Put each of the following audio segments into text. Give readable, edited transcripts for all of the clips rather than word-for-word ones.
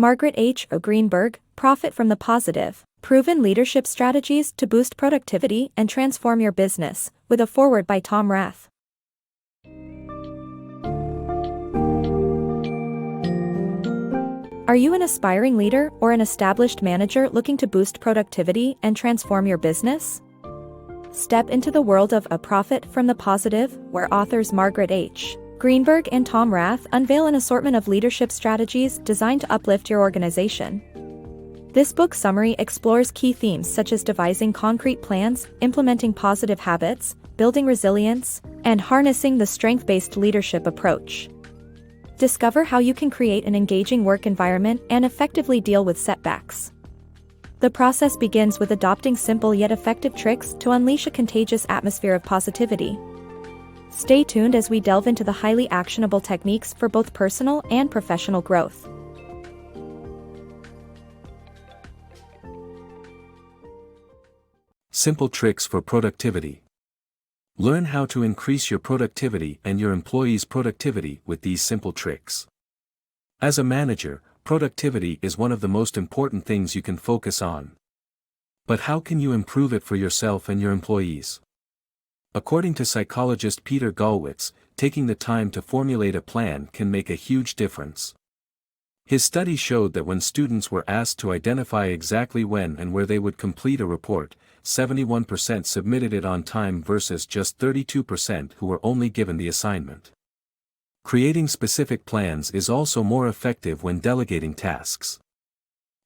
MargaretHGreenberg, Profit from the Positive, Proven Leadership Strategies to Boost Productivity and Transform Your Business, with a foreword by Rath. Are you an aspiring leader or an established manager looking to boost productivity and transform your business? Step into the world of A Profit from the Positive, where authors Margaret H. Greenberg and Rath unveil an assortment of leadership strategies designed to uplift your organization. This book summary explores key themes such as devising concrete plans, implementing positive habits, building resilience, and harnessing the strength-based leadership approach. Discover how you can create an engaging work environment and effectively deal with setbacks. The process begins with adopting simple yet effective tricks to unleash a contagious atmosphere of positivity. Stay tuned as we delve into the highly actionable techniques for both personal and professional growth. Simple tricks for productivity. Learn how to increase your productivity and your employees' productivity with these simple tricks. As a manager, productivity is one of the most important things you can focus on. But how can you improve it for yourself and your employees? According to psychologist Peter Gallwitz, taking the time to formulate a plan can make a huge difference. His study showed that when students were asked to identify exactly when and where they would complete a report, 71% submitted it on time versus just 32% who were only given the assignment. Creating specific plans is also more effective when delegating tasks.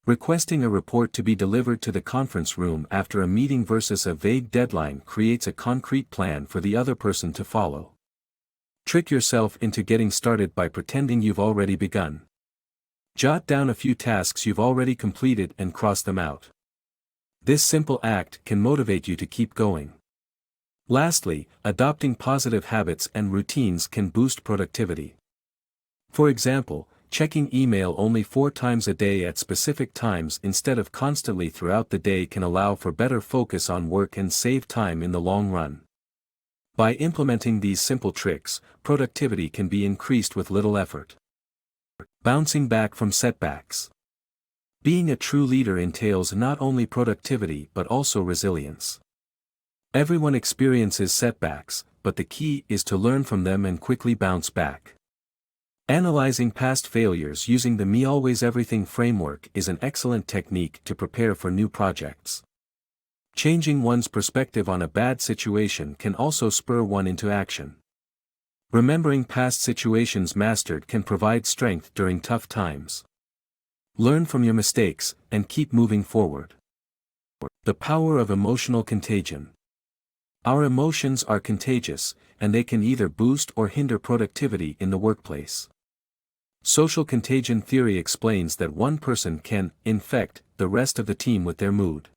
Requesting a report to be delivered to the conference room after a meeting versus a vague deadline creates a concrete plan for the other person to follow. Trick yourself into getting started by pretending you've already begun. Jot down a few tasks you've already completed and cross them out. This simple act can motivate you to keep going. Lastly, adopting positive habits and routines can boost productivity. For example, checking email only 4 times a day at specific times instead of constantly throughout the day can allow for better focus on work and save time in the long run. By implementing these simple tricks, productivity can be increased with little effort. Bouncing back from setbacks. Being a true leader entails not only productivity but also resilience. Everyone experiences setbacks, but the key is to learn from them and quickly bounce back. Analyzing past failures using the Me Always Everything framework is an excellent technique to prepare for new projects. Changing one's perspective on a bad situation can also spur one into action. Remembering past situations mastered can provide strength during tough times. Learn from your mistakes, and keep moving forward. The power of emotional contagion. Our emotions are contagious, and they can either boost or hinder productivity in the workplace. Social contagion theory explains that one person can infect the rest of the team with their mood.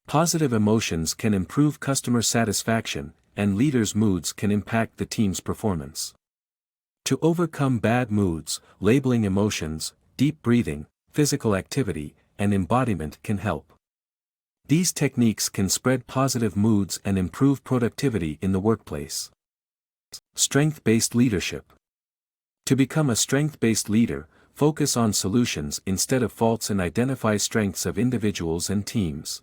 Positive emotions can improve customer satisfaction, and leaders' moods can impact the team's performance. To overcome bad moods, labeling emotions, deep breathing, physical activity, and embodiment can help. These techniques can spread positive moods and improve productivity in the workplace. Strength-based leadership. To become a strength-based leader, focus on solutions instead of faults and identify strengths of individuals and teams.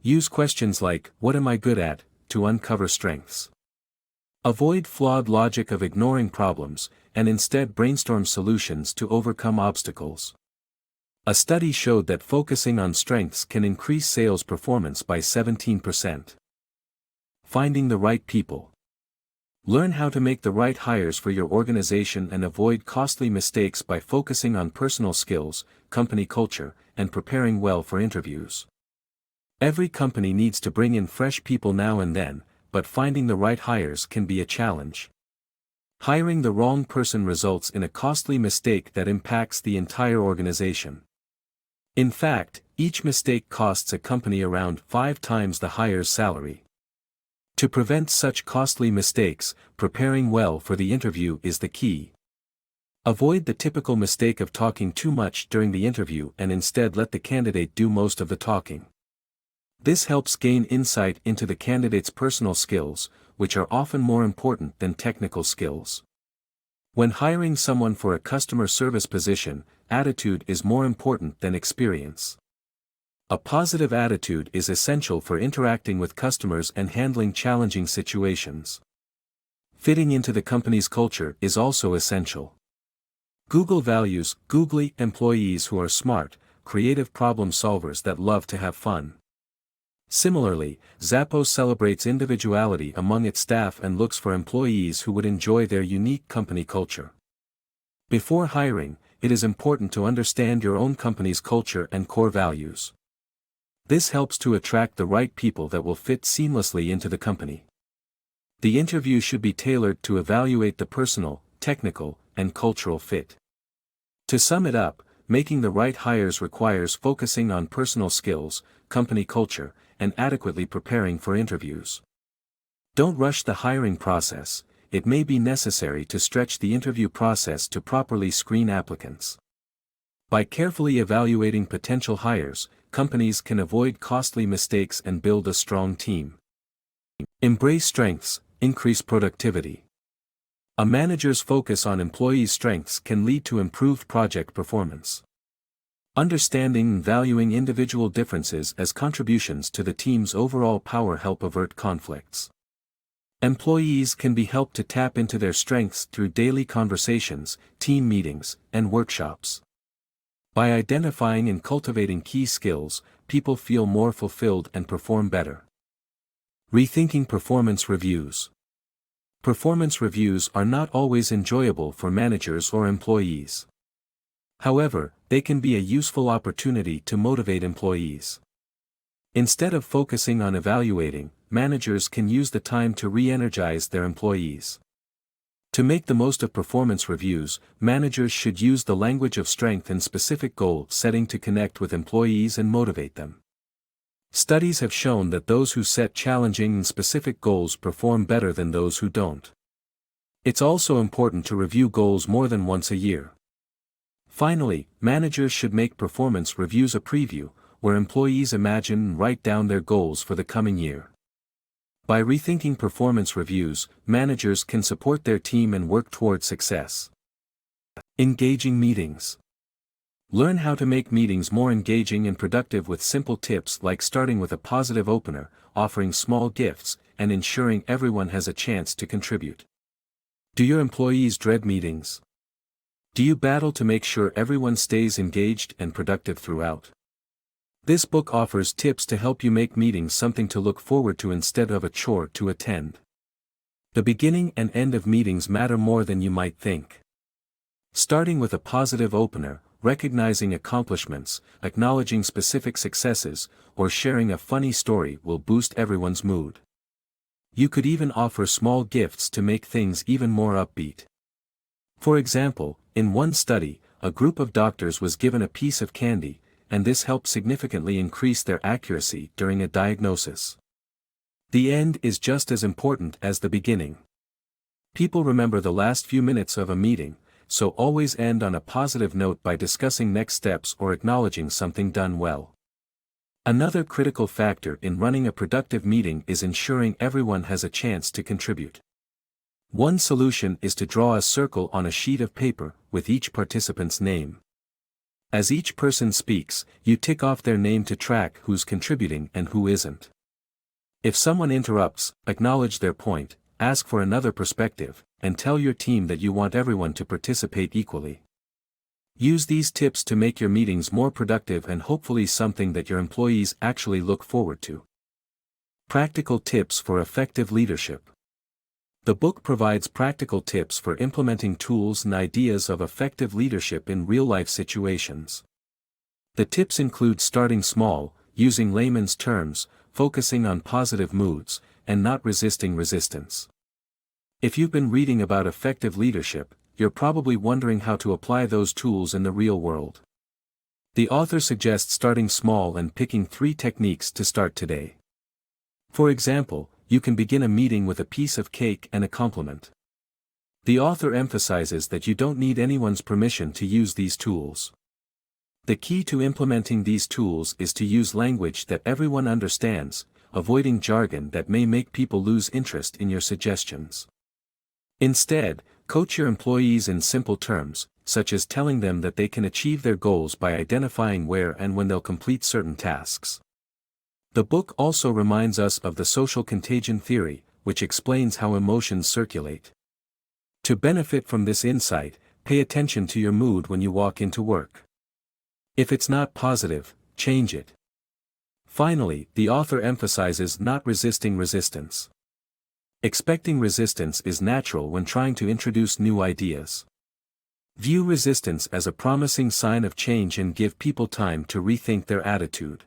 Use questions like, "What am I good at?" to uncover strengths. Avoid flawed logic of ignoring problems, and instead brainstorm solutions to overcome obstacles. A study showed that focusing on strengths can increase sales performance by 17%. Finding the right people. Learn how to make the right hires for your organization and avoid costly mistakes by focusing on personal skills, company culture, and preparing well for interviews. Every company needs to bring in fresh people now and then, but finding the right hires can be a challenge. Hiring the wrong person results in a costly mistake that impacts the entire organization. In fact, each mistake costs a company around 5 times the hire's salary. To prevent such costly mistakes, preparing well for the interview is the key. Avoid the typical mistake of talking too much during the interview and instead let the candidate do most of the talking. This helps gain insight into the candidate's personal skills, which are often more important than technical skills. When hiring someone for a customer service position, attitude is more important than experience. A positive attitude is essential for interacting with customers and handling challenging situations. Fitting into the company's culture is also essential. Google values googly employees who are smart, creative problem solvers that love to have fun. Similarly, Zappos celebrates individuality among its staff and looks for employees who would enjoy their unique company culture. Before hiring, it is important to understand your own company's culture and core values. This helps to attract the right people that will fit seamlessly into the company. The interview should be tailored to evaluate the personal, technical, and cultural fit. To sum it up, making the right hires requires focusing on personal skills, company culture, and adequately preparing for interviews. Don't rush the hiring process. It may be necessary to stretch the interview process to properly screen applicants. By carefully evaluating potential hires, companies can avoid costly mistakes and build a strong team. Embrace strengths, increase productivity. A manager's focus on employees' strengths can lead to improved project performance. Understanding and valuing individual differences as contributions to the team's overall power help avert conflicts. Employees can be helped to tap into their strengths through daily conversations, team meetings, and workshops. By identifying and cultivating key skills, people feel more fulfilled and perform better. Rethinking performance reviews. Performance reviews are not always enjoyable for managers or employees. However, they can be a useful opportunity to motivate employees. Instead of focusing on evaluating, managers can use the time to re-energize their employees. To make the most of performance reviews, managers should use the language of strength and specific goal setting to connect with employees and motivate them. Studies have shown that those who set challenging and specific goals perform better than those who don't. It's also important to review goals more than once a year. Finally, managers should make performance reviews a preview, where employees imagine and write down their goals for the coming year. By rethinking performance reviews, managers can support their team and work toward success. Engaging meetings. Learn how to make meetings more engaging and productive with simple tips like starting with a positive opener, offering small gifts, and ensuring everyone has a chance to contribute. Do your employees dread meetings? Do you battle to make sure everyone stays engaged and productive throughout? This book offers tips to help you make meetings something to look forward to instead of a chore to attend. The beginning and end of meetings matter more than you might think. Starting with a positive opener, recognizing accomplishments, acknowledging specific successes, or sharing a funny story will boost everyone's mood. You could even offer small gifts to make things even more upbeat. For example, in one study, a group of doctors was given a piece of candy, and this helped significantly increase their accuracy during a diagnosis. The end is just as important as the beginning. People remember the last few minutes of a meeting, so always end on a positive note by discussing next steps or acknowledging something done well. Another critical factor in running a productive meeting is ensuring everyone has a chance to contribute. One solution is to draw a circle on a sheet of paper with each participant's name. As each person speaks, you tick off their name to track who's contributing and who isn't. If someone interrupts, acknowledge their point, ask for another perspective, and tell your team that you want everyone to participate equally. Use these tips to make your meetings more productive and hopefully something that your employees actually look forward to. Practical tips for effective leadership. The book provides practical tips for implementing tools and ideas of effective leadership in real-life situations. The tips include starting small, using layman's terms, focusing on positive moods, and not resisting resistance. If you've been reading about effective leadership, you're probably wondering how to apply those tools in the real world. The author suggests starting small and picking 3 techniques to start today. For example, you can begin a meeting with a piece of cake and a compliment. The author emphasizes that you don't need anyone's permission to use these tools. The key to implementing these tools is to use language that everyone understands, avoiding jargon that may make people lose interest in your suggestions. Instead, coach your employees in simple terms, such as telling them that they can achieve their goals by identifying where and when they'll complete certain tasks. The book also reminds us of the social contagion theory, which explains how emotions circulate. To benefit from this insight, pay attention to your mood when you walk into work. If it's not positive, change it. Finally, the author emphasizes not resisting resistance. Expecting resistance is natural when trying to introduce new ideas. View resistance as a promising sign of change and give people time to rethink their attitude.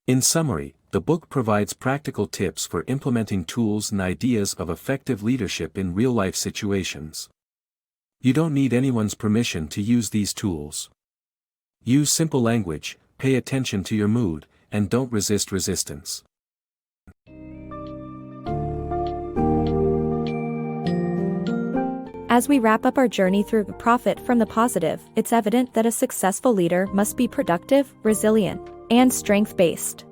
In summary, the book provides practical tips for implementing tools and ideas of effective leadership in real-life situations. You don't need anyone's permission to use these tools. Use simple language, pay attention to your mood, and don't resist resistance. As we wrap up our journey through Profit from the Positive, it's evident that a successful leader must be productive, resilient, and strength-based.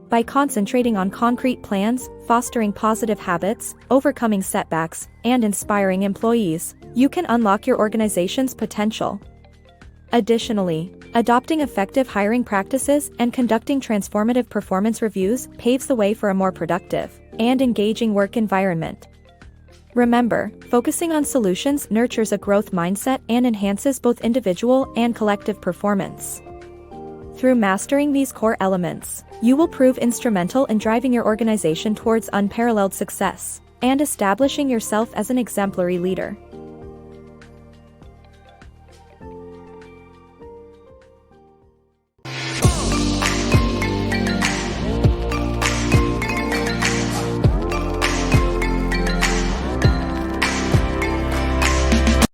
By concentrating on concrete plans, fostering positive habits, overcoming setbacks, and inspiring employees, you can unlock your organization's potential. Additionally, adopting effective hiring practices and conducting transformative performance reviews paves the way for a more productive and engaging work environment. Remember, focusing on solutions nurtures a growth mindset and enhances both individual and collective performance. Through mastering these core elements, you will prove instrumental in driving your organization towards unparalleled success and establishing yourself as an exemplary leader.